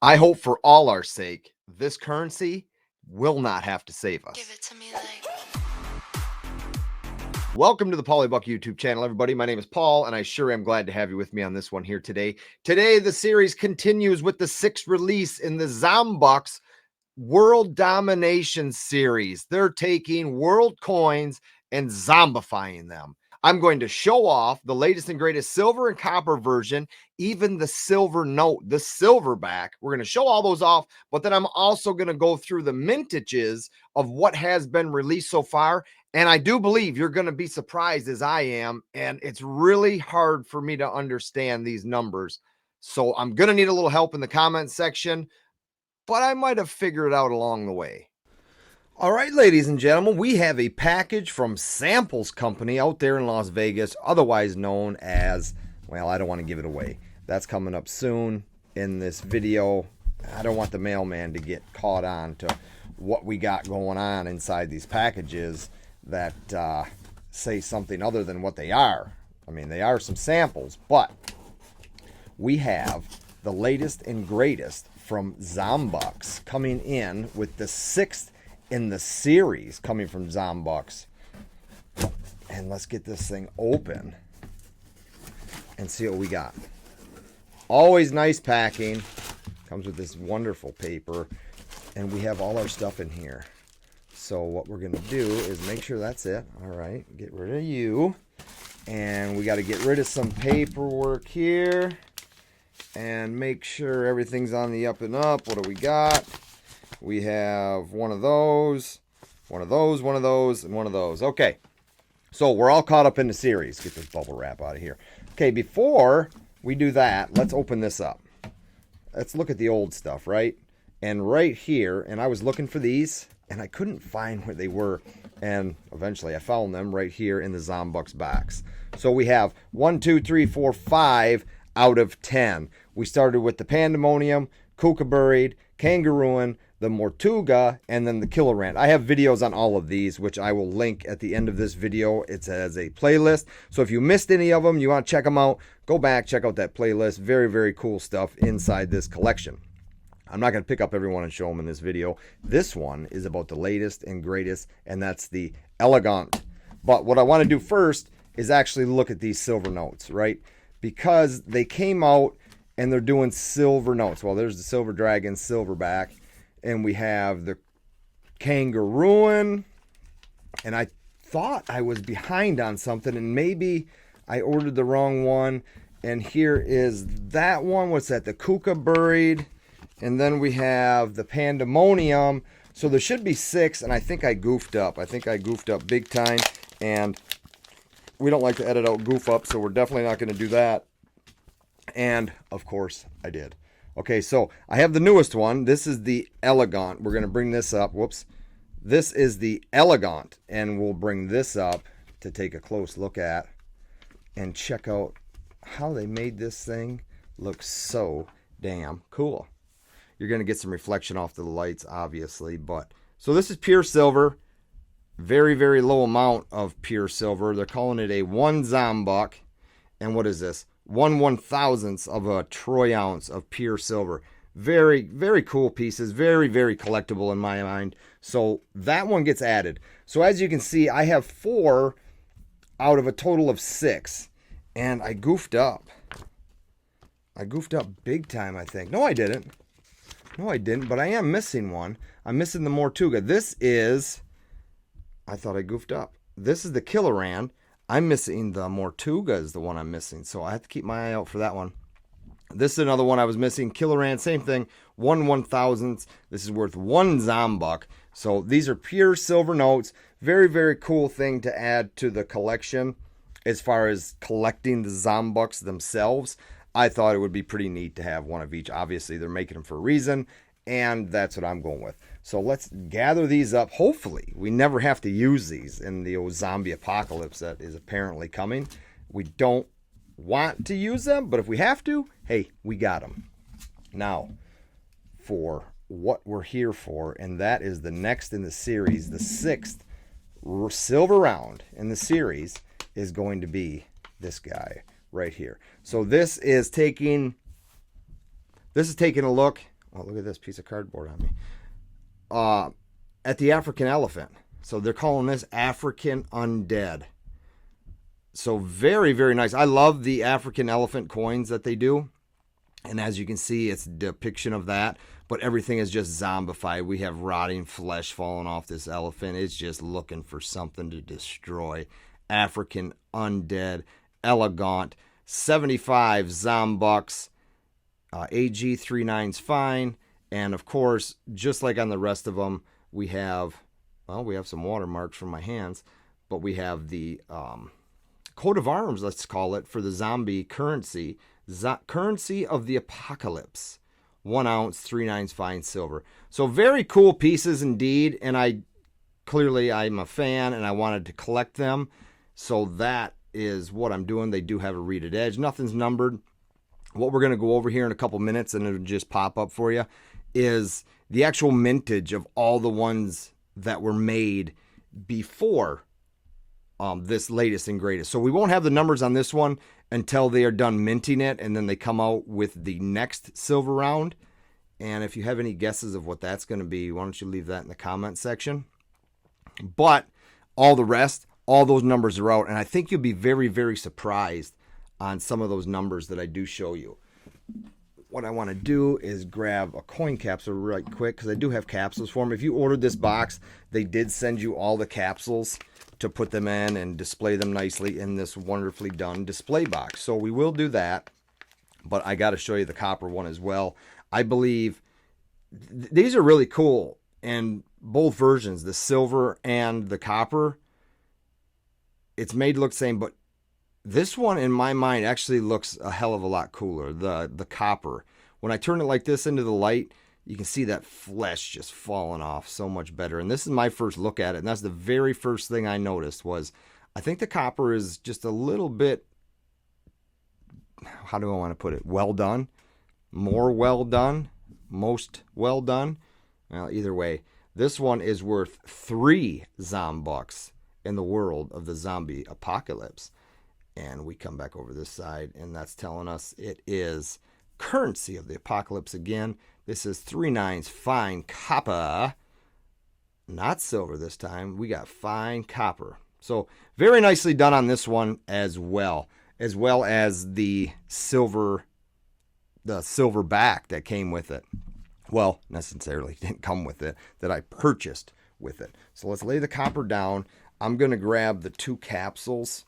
I hope for all our sake, this currency will not have to save us. Give it to me like. Welcome to the Paulybuck YouTube channel, everybody. My name is Paul, and I sure am glad to have you with me on this one here today. Today, the series continues with the sixth release in the Zombucks World Domination series. They're taking world coins and zombifying them. I'm going to show off the latest and greatest silver and copper version, even the silver note, the silverback. We're going to show all those off, but then I'm also going to go through the mintages of what has been released so far. And I do believe you're going to be surprised as I am. And it's really hard for me to understand these numbers. So I'm going to need a little help in the comment section, but I might have figured it out along the way. All right, ladies and gentlemen, we have a package from Samples Company out there in Las Vegas, otherwise known as, well, I don't want to give it away. That's coming up soon in this video. I don't want the mailman to get caught on to what we got going on inside these packages that say something other than what they are. I mean, they are some samples, but we have the latest and greatest from Zombucks coming in with the sixth in the series coming from Zombucks. And let's get this thing open and see what we got. Always nice packing. Comes with this wonderful paper, and we have all our stuff in here. So what we're going to do is make sure that's it. All right, get rid of you. And we got to get rid of some paperwork here and make sure everything's on the up and up. What do we got? We have one of those, one of those, one of those, and one of those. Okay, so we're all caught up in the series. Get this bubble wrap out of here. Okay, before we do that, let's open this up. Let's look at the old stuff, right? And right here, and I was looking for these, and I couldn't find where they were. And eventually I found them right here in the Zombucks box. So we have 1, 2, 3, 4, 5 out of 10. We started with the Pandemonium, Kookaburra, Kangarooin, the Mortuga, and then the Killerant. I have videos on all of these, which I will link at the end of this video. It's as a playlist. So if you missed any of them, you want to check them out, go back, check out that playlist. Very, very cool stuff inside this collection. I'm not going to pick up everyone and show them in this video. This one is about the latest and greatest, and that's the Elegaunt. But what I want to do first is actually look at these silver notes, right? Because they came out and they're doing silver notes. Well, there's the Silver Dragon Silverback, and we have the Kangarooin, and I thought I was behind on something, and maybe I ordered the wrong one. And here is that one. What's that? The Kookaburra. And then we have the Pandemonium. So there should be 6, and I think I goofed up. I think I goofed up big time, and we don't like to edit out goof up, so we're definitely not going to do that. And, of course, I did. Okay, so I have the newest one. This is the Elegaunt. We're going to bring this up. Whoops. This is the Elegaunt, and we'll bring this up to take a close look at and check out how they made this thing look so damn cool. You're going to get some reflection off the lights, obviously, but so this is pure silver. Very, very low amount of pure silver. They're calling it a 1 Zombuck. And what is this? 1/1000th of a troy ounce of pure silver. Very, very cool pieces. Very, very collectible in my mind. So that one gets added. So as you can see, I have 4 out of a total of 6. And I goofed up. I goofed up big time, I think. No, I didn't. No, I didn't, but I am missing one. I'm missing the Mortuga. This is, I thought I goofed up. This is the Killerant. I'm missing the Mortuga is the one I'm missing, so I have to keep my eye out for that one. This is another one I was missing. Killerant, same thing, 1/1000th. This is worth 1 Zombuck. So these are pure silver notes. Very, very cool thing to add to the collection as far as collecting the Zombucks themselves. I thought it would be pretty neat to have one of each. Obviously, they're making them for a reason, and that's what I'm going with. So let's gather these up. Hopefully, we never have to use these in the old zombie apocalypse that is apparently coming. We don't want to use them, but if we have to, hey, we got them. Now, for what we're here for, and that is the next in the series, the 6th silver round in the series is going to be this guy right here. So this is taking a look Oh, look at this piece of cardboard on me. At the African elephant. So they're calling this African undead. So very, very nice. I love the African elephant coins that they do. And as you can see, it's a depiction of that. But everything is just zombified. We have rotting flesh falling off this elephant. It's just looking for something to destroy. African undead, Elegaunt, 75 Zombucks, AG 39's fine. And of course, just like on the rest of them, we have some watermarks from my hands, but we have the coat of arms, let's call it, for the zombie currency. Currency of the apocalypse. 1 ounce, 3/9 fine silver. So very cool pieces indeed. And I'm a fan and I wanted to collect them. So that is what I'm doing. They do have a reeded edge. Nothing's numbered. What we're going to go over here in a couple minutes, and it'll just pop up for you, is the actual mintage of all the ones that were made before this latest and greatest. So we won't have the numbers on this one until they are done minting it, and then they come out with the next silver round. And if you have any guesses of what that's going to be, why don't you leave that in the comment section. But all the rest, all those numbers are out, and I think you'll be very, very surprised on some of those numbers that I do show you. What I want to do is grab a coin capsule right quick, because I do have capsules for them. If you ordered this box, they did send you all the capsules to put them in and display them nicely in this wonderfully done display box. So we will do that, but I got to show you the copper one as well. I believe these are really cool, and both versions, the silver and the copper, it's made to look the same, but this one in my mind actually looks a hell of a lot cooler, the copper. When I turn it like this into the light, you can see that flesh just falling off so much better. And this is my first look at it, and that's the very first thing I noticed was I think the copper is just a little bit, how do I want to put it, well done, more well done, most well done. Well, either way, this one is worth 3 Zombucks in the world of the zombie apocalypse. And we come back over this side, and that's telling us it is currency of the apocalypse again. This is 3/9 fine copper, not silver this time. We got fine copper. So very nicely done on this one as well as the silver back that came with it. Well, necessarily didn't come with it, that I purchased with it. So let's lay the copper down. I'm going to grab the 2 capsules.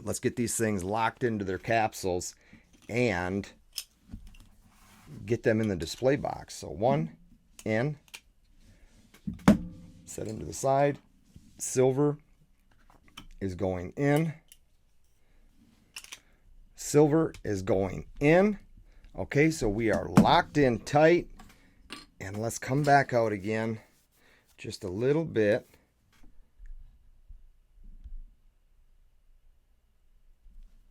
Let's get these things locked into their capsules and get them in the display box. So 1 in, set them to the side. Silver is going in. Silver is going in. Okay, so we are locked in tight. And let's come back out again just a little bit.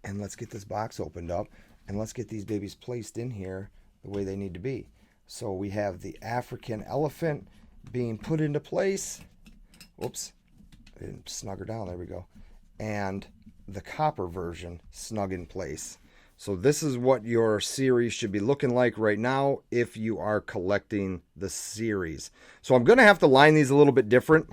And let's get this box opened up, and let's get these babies placed in here the way they need to be. So we have the African elephant being put into place. Whoops, I didn't snug her down. There we go. And the copper version snug in place. So this is what your series should be looking like right now if you are collecting the series. So I'm going to have to line these a little bit different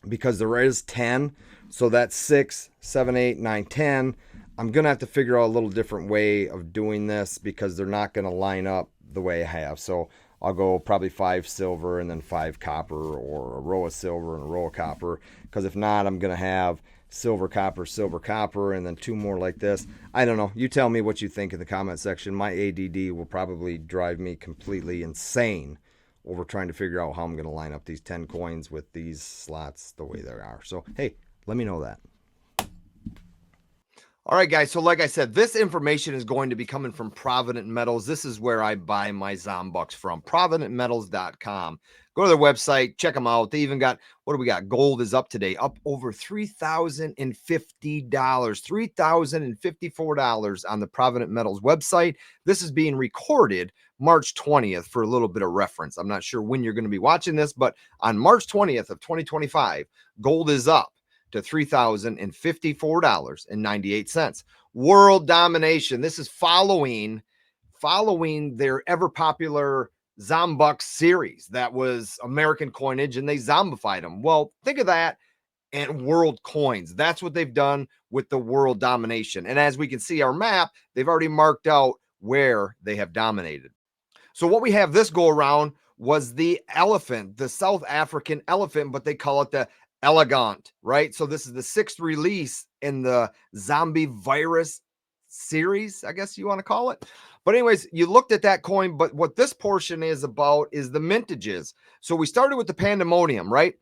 because there is 10. So that's 6, 7, 8, 9, 10. I'm going to have to figure out a little different way of doing this because they're not going to line up the way I have. So I'll go probably 5 silver and then 5 copper, or a row of silver and a row of copper. Because if not, I'm going to have silver, copper, and then 2 more like this. I don't know. You tell me what you think in the comment section. My ADD will probably drive me completely insane over trying to figure out how I'm going to line up these 10 coins with these slots the way they are. So, hey, let me know that. All right, guys. So like I said, this information is going to be coming from Provident Metals. This is where I buy my Zombucks from, providentmetals.com. Go to their website, check them out. They even got, what do we got? Gold is up today, up over $3,050, $3,054 on the Provident Metals website. This is being recorded March 20th for a little bit of reference. I'm not sure when you're going to be watching this, but on March 20th of 2025, gold is up to $3,054.98. World domination. This is following their ever popular Zombucks series that was American coinage and they zombified them. Well, think of that and world coins. That's what they've done with the world domination. And as we can see our map, they've already marked out where they have dominated. So what we have this go around was the elephant, the South African elephant, but they call it the Elegaunt, right? So this is the 6th release in the zombie virus series, I guess you want to call it. But anyways, you looked at that coin, but what this portion is about is the mintages. So we started with the pandemonium, right?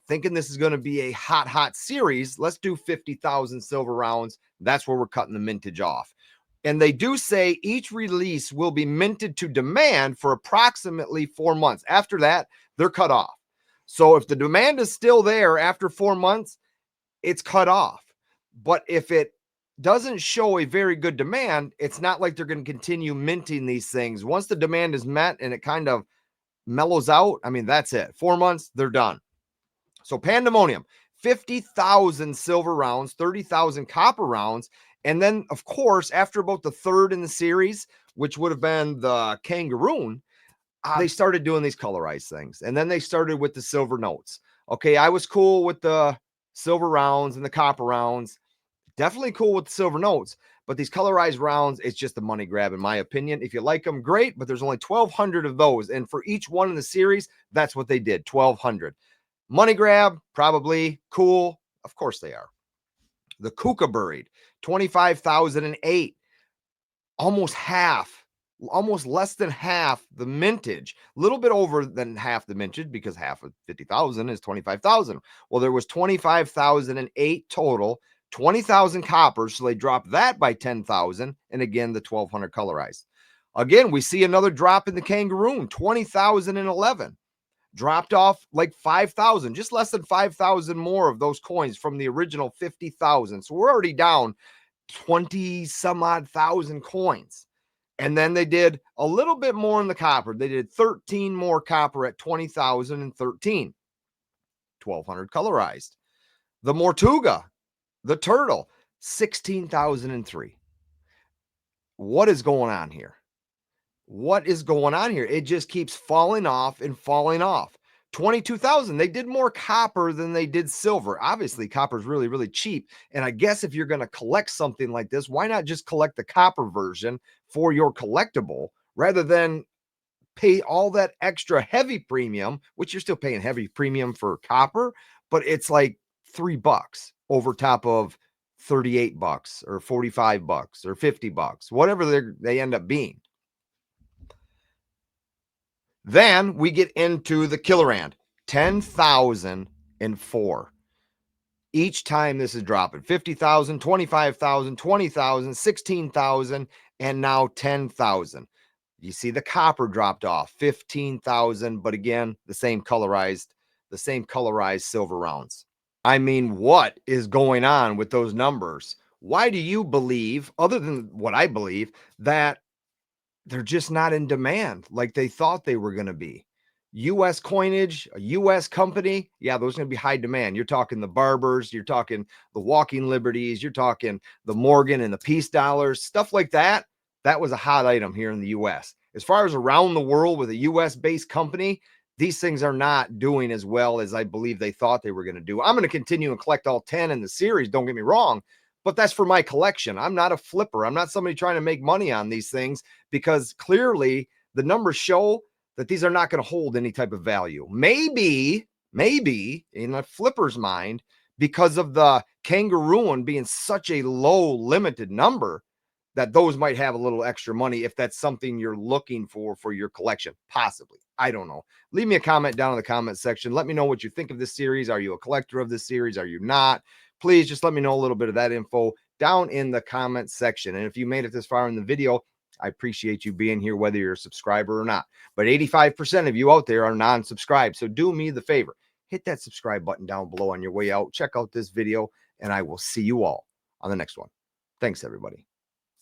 Thinking this is going to be a hot series. Let's do 50,000 silver rounds. That's where we're cutting the mintage off. And they do say each release will be minted to demand for approximately 4 months. After that, they're cut off. So if the demand is still there after 4 months, it's cut off. But if it doesn't show a very good demand, it's not like they're going to continue minting these things. Once the demand is met and it kind of mellows out, I mean, that's it. 4 months, they're done. So pandemonium, 50,000 silver rounds, 30,000 copper rounds. And then, of course, after about the 3rd in the series, which would have been the kangaroo, they started doing these colorized things. And then they started with the silver notes. Okay, I was cool with the silver rounds and the copper rounds. Definitely cool with the silver notes. But these colorized rounds, it's just a money grab, in my opinion. If you like them, great. But there's only 1,200 of those. And for each one in the series, that's what they did, 1,200. Money grab, probably cool. Of course they are. The kookaburra, 25,008, almost half, almost less than half the mintage, a little bit over than half the mintage because half of 50,000 is 25,000. Well, there was 25,008 total, 20,000 coppers. So they dropped that by 10,000. And again, the 1,200 colorized. Again, we see another drop in the kangaroo, 20,011. Dropped off like 5,000, just less than 5,000 more of those coins from the original 50,000. So we're already down 20 some odd thousand coins. And then they did a little bit more in the copper. They did 13 more copper at 20,013, 1,200 colorized. The Mortuga, the turtle, 16,003. What is going on here? What is going on here? It just keeps falling off and falling off. 22,000. They did more copper than they did silver. Obviously, copper is really, really cheap. And I guess if you're going to collect something like this, why not just collect the copper version for your collectible rather than pay all that extra heavy premium, which you're still paying heavy premium for copper, but it's like $3 over top of $38 or $45 or $50, whatever they end up being. Then we get into the Killerand, 10,004. Each time this is dropping, 50,000, 25,000, 20,000, 16,000, and now 10,000. You see the copper dropped off, 15,000, but again, the same colorized silver rounds. I mean, what is going on with those numbers? Why do you believe, other than what I believe, that they're just not in demand like they thought they were going to be? US coinage, a US company, yeah, those are going to be high demand. You're talking the Barbers, you're talking the Walking Liberties, you're talking the Morgan and the Peace Dollars, stuff like that. That was a hot item here in the US. As far as around the world with a US based company, these things are not doing as well as I believe they thought they were going to do. I'm going to continue and collect all 10 in the series, don't get me wrong, but that's for my collection. I'm not a flipper. I'm not somebody trying to make money on these things, because clearly the numbers show that these are not going to hold any type of value. Maybe in a flipper's mind, because of the kangaroo being such a low limited number, that those might have a little extra money if that's something you're looking for your collection. Possibly. I don't know. Leave me a comment down in the comment section. Let me know what you think of this series. Are you a collector of this series? Are you not? Please just let me know a little bit of that info down in the comment section. And if you made it this far in the video, I appreciate you being here, whether you're a subscriber or not. But 85% of you out there are non-subscribed. So do me the favor, hit that subscribe button down below on your way out. Check out this video, and I will see you all on the next one. Thanks, everybody.